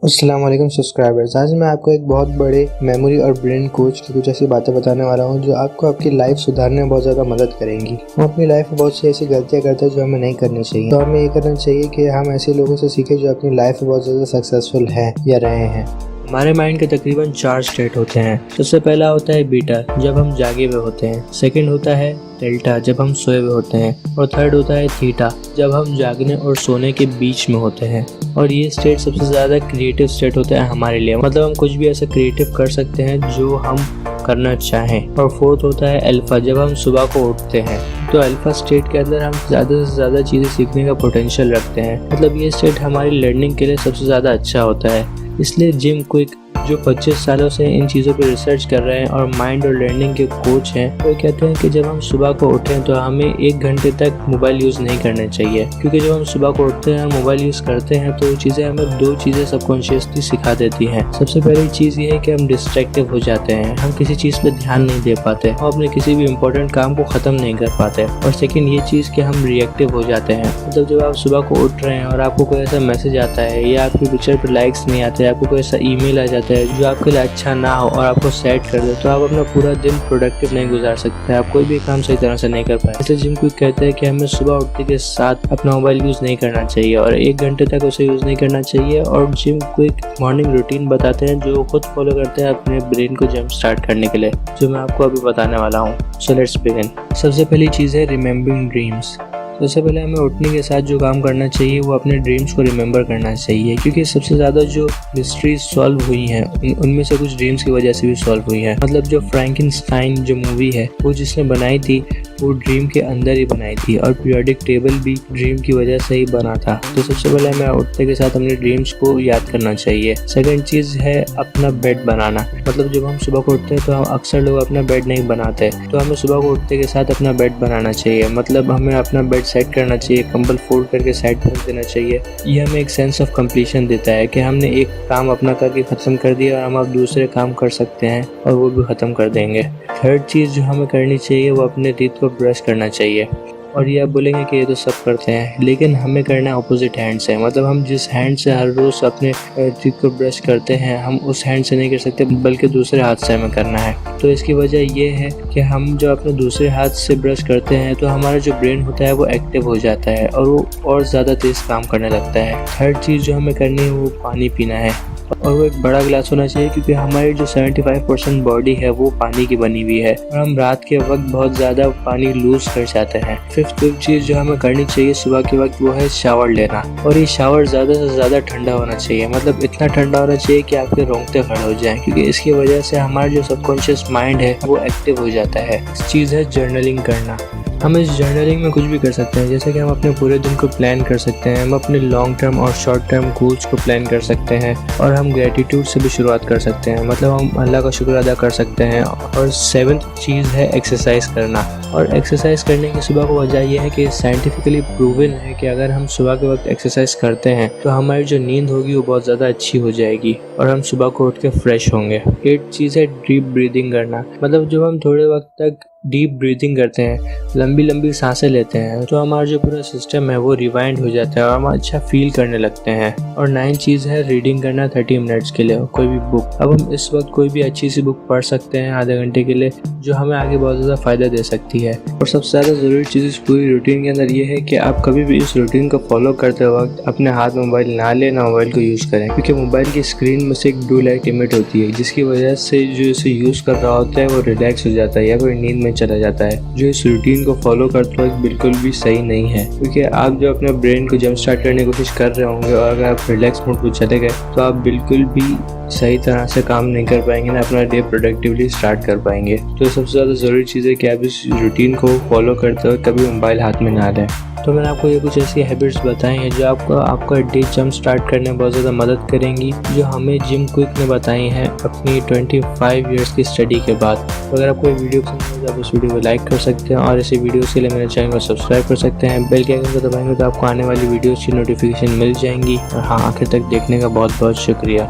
अस्सलाम वालेकुम सब्सक्राइबर्स। आज मैं आपको एक बहुत बड़े मेमोरी और ब्रेन कोच की कुछ ऐसी बातें बताने वाला हूँ जो आपको आपकी लाइफ सुधारने में बहुत ज़्यादा मदद करेंगी। हम अपनी लाइफ में बहुत सी ऐसी गलतियाँ करते हैं जो हमें नहीं करनी चाहिए, तो हमें ये करना चाहिए कि हम ऐसे लोगों से सीखें जो अपनी लाइफ में बहुत ज़्यादा सक्सेसफुल हैं या रहे हैं। हमारे माइंड के तकरीबन 4 स्टेट होते हैं। सबसे पहला होता है बीटा, जब हम जागे हुए होते हैं। सेकंड होता है डेल्टा, जब हम सोए हुए होते हैं। और थर्ड होता है थीटा, जब हम जागने और सोने के बीच में होते हैं। और ये स्टेट सबसे ज़्यादा क्रिएटिव स्टेट होता है हमारे लिए, मतलब हम कुछ भी ऐसा क्रिएटिव कर सकते हैं जो हम करना चाहें। और फोर्थ होता है अल्फा, जब हम सुबह को उठते हैं। तो अल्फा स्टेट के अंदर हम ज़्यादा से ज़्यादा चीज़ें सीखने का पोटेंशियल रखते हैं, मतलब ये स्टेट हमारी लर्निंग के लिए सबसे ज़्यादा अच्छा होता है। इसलिए जिम क्विक, जो 25 सालों से इन चीज़ों पर रिसर्च कर रहे हैं और माइंड और लर्निंग के कोच हैं, वो कहते हैं कि जब हम सुबह को उठें तो हमें 1 घंटे तक मोबाइल यूज़ नहीं करना चाहिए, क्योंकि जब हम सुबह को उठते हैं और मोबाइल यूज़ करते हैं तो वो चीज़ें हमें 2 चीज़ें सबकॉन्शियसली सिखा देती हैं। सबसे पहली चीज़ ये है कि हम डिस्ट्रैक्टिव हो जाते हैं, हम किसी चीज़ पर ध्यान नहीं दे पाते, हम अपने किसी भी इंपॉर्टेंट काम को ख़त्म नहीं कर पाते। और सेकेंड ये चीज़ कि हम रिएक्टिव हो जाते हैं, मतलब जब आप सुबह को उठ रहे हैं और आपको कोई ऐसा मैसेज आता है या आपकी पिक्चर पर लाइक्स नहीं आते, आपको कोई ऐसा ईमेल आ जाता है जो आपके लिए अच्छा ना हो और आपको सैड कर दे, तो आप अपना पूरा दिन प्रोडक्टिव नहीं गुजार सकते, आप कोई भी काम सही तरह से नहीं कर पाए। इसलिए जिम क्विक कहते हैं कि हमें सुबह उठने के साथ अपना मोबाइल यूज़ नहीं करना चाहिए और 1 घंटे तक उसे यूज़ नहीं करना चाहिए। और जिम क्विक मॉर्निंग रूटीन बताते हैं जो खुद फॉलो करते हैं अपने ब्रेन को जंप स्टार्ट करने के लिए, जो मैं आपको अभी बताने वाला हूँ। So let's begin. सबसे पहली चीज़ है रिमेम्बरिंग ड्रीम्स। सबसे पहले हमें उठने के साथ जो काम करना चाहिए वो अपने ड्रीम्स को रिमेंबर करना चाहिए, क्योंकि सबसे ज़्यादा जो मिस्ट्रीज सॉल्व हुई हैं उनमें से कुछ ड्रीम्स की वजह से भी सॉल्व हुई हैं। मतलब जो फ्रैंकेनस्टाइन जो मूवी है वो जिसने बनाई थी वो ड्रीम के अंदर ही बनाई थी, और पीरियोडिक टेबल भी ड्रीम की वजह से ही बना था। तो सबसे पहले हमें उठने के साथ अपने ड्रीम्स को याद करना चाहिए। सेकंड चीज़ है अपना बेड बनाना, मतलब जब हम सुबह को उठते हैं तो हम अक्सर लोग अपना बेड नहीं बनाते, तो हमें सुबह को उठने के साथ अपना बेड बनाना चाहिए। मतलब हमें अपना बेड सेट करना चाहिए, कंबल फोल्ड करके साइड पर रख देना चाहिए। ये हमें एक सेंस ऑफ कंप्लीशन देता है कि हमने एक काम अपना करके ख़त्म कर दिया और हम अब दूसरे काम कर सकते हैं और वो भी ख़त्म कर देंगे। थर्ड चीज़ जो हमें करनी चाहिए वो अपने टीथ को ब्रश करना चाहिए। और ये आप बोलेंगे कि ये तो सब करते हैं, लेकिन हमें करना है अपोजिट हैंड से। मतलब हम जिस हैंड से हर रोज़ अपने टीथ को ब्रश करते हैं हम उस हैंड से नहीं कर सकते, बल्कि दूसरे हाथ से हमें करना है। तो इसकी वजह ये है कि हम जब अपने दूसरे हाथ से ब्रश करते हैं तो हमारा जो ब्रेन होता है वो एक्टिव हो जाता है और वो और ज़्यादा तेज़ काम करने लगता है। थर्ड चीज़ जो हमें करनी है वो पानी पीना है, और वो एक बड़ा गिलास होना चाहिए, क्योंकि हमारी जो 75% बॉडी है वो पानी की बनी हुई है और हम रात के वक्त बहुत ज़्यादा पानी लूज कर जाते हैं। फिफ्थ चीज़ जो हमें करनी चाहिए सुबह के वक्त वो है शावर लेना, और ये शावर ज़्यादा से ज़्यादा ठंडा होना चाहिए, मतलब इतना ठंडा होना चाहिए कि आपके रोंगटे खड़े हो जाएं, क्योंकि इसकी वजह से हमारा जो सबकॉन्शियस माइंड है वो एक्टिव हो जाता है। इस चीज़ है जर्नलिंग करना। हम इस जर्नलिंग में कुछ भी कर सकते हैं, जैसे कि हम अपने पूरे दिन को प्लान कर सकते हैं, हम अपने लॉन्ग टर्म और शॉर्ट टर्म गोल्स को प्लान कर सकते हैं, और हम ग्रेटिट्यूड से भी शुरुआत कर सकते हैं, मतलब हम अल्लाह का शुक्र अदा कर सकते हैं। और 7th चीज़ है एक्सरसाइज करना। और एक्सरसाइज करने की सुबह को वजह यह है कि साइंटिफिकली प्रूवन है कि अगर हम सुबह के वक्त एक्सरसाइज करते हैं तो हमारी जो नींद होगी वो बहुत ज़्यादा अच्छी हो जाएगी और हम सुबह को उठ के फ्रेश होंगे। 8th चीज़ है डीप ब्रीदिंग करना, मतलब जब हम थोड़े वक्त तक डीप ब्रीदिंग करते हैं, लंबी लंबी सांसें लेते हैं, तो हमारा जो पूरा सिस्टम है वो रिवाइंड हो जाता है और हम अच्छा फील करने लगते हैं। और 9th चीज़ है रीडिंग करना 30 मिनट्स के लिए कोई भी बुक। अब हम इस वक्त कोई भी अच्छी सी बुक पढ़ सकते हैं आधे घंटे के लिए, जो हमें आगे बहुत ज़्यादा फ़ायदा दे सकती है। और सबसे ज़्यादा ज़रूरी चीज़ इस पूरी रूटीन के अंदर ये है कि आप कभी भी इस रूटीन को फॉलो करते वक्त अपने हाथ में मोबाइल ना लें, ना मोबाइल को यूज़ करें, क्योंकि मोबाइल की स्क्रीन में से एक ब्लू लाइट इमिट होती है, जिसकी वजह से जो इसे यूज़ कर रहा होता है वो रिलैक्स हो जाता है या कोई नींद में चला जाता है, जो इस रूटीन को फॉलो करते वक्त बिल्कुल भी सही नहीं है। क्योंकि आप जो अपने ब्रेन को जंप स्टार्ट करने की कोशिश कर रहे होंगे और अगर आप रिलैक्स मोड पर चले गए तो आप बिल्कुल भी सही तरह से काम नहीं कर पाएंगे, ना अपना डे प्रोडक्टिवली स्टार्ट कर पाएंगे। तो सबसे ज़्यादा ज़रूरी चीज़ है कि आप इस रूटीन को फॉलो करते हुए कभी मोबाइल हाथ में ना लें। तो मैंने आपको ये कुछ ऐसी हैबिट्स बताई हैं जो आपको आपका डे जंप स्टार्ट करने में बहुत ज़्यादा मदद करेंगी, जो हमें जिम क्विक ने बताई हैं अपनी 25 ईयर्स की स्टडी के बाद। तो अगर आपको ये वीडियो पसंद है तो आप इस वीडियो को लाइक कर सकते हैं और ऐसे वीडियोज़ के लिए मेरे चैनल को सब्सक्राइब कर सकते हैं। बेल के आइकन को दबाएंगे तो आपको आने वाली वीडियोज़ की नोटिफिकेशन मिल जाएंगी। और हाँ, आखिर तक देखने का बहुत बहुत शुक्रिया।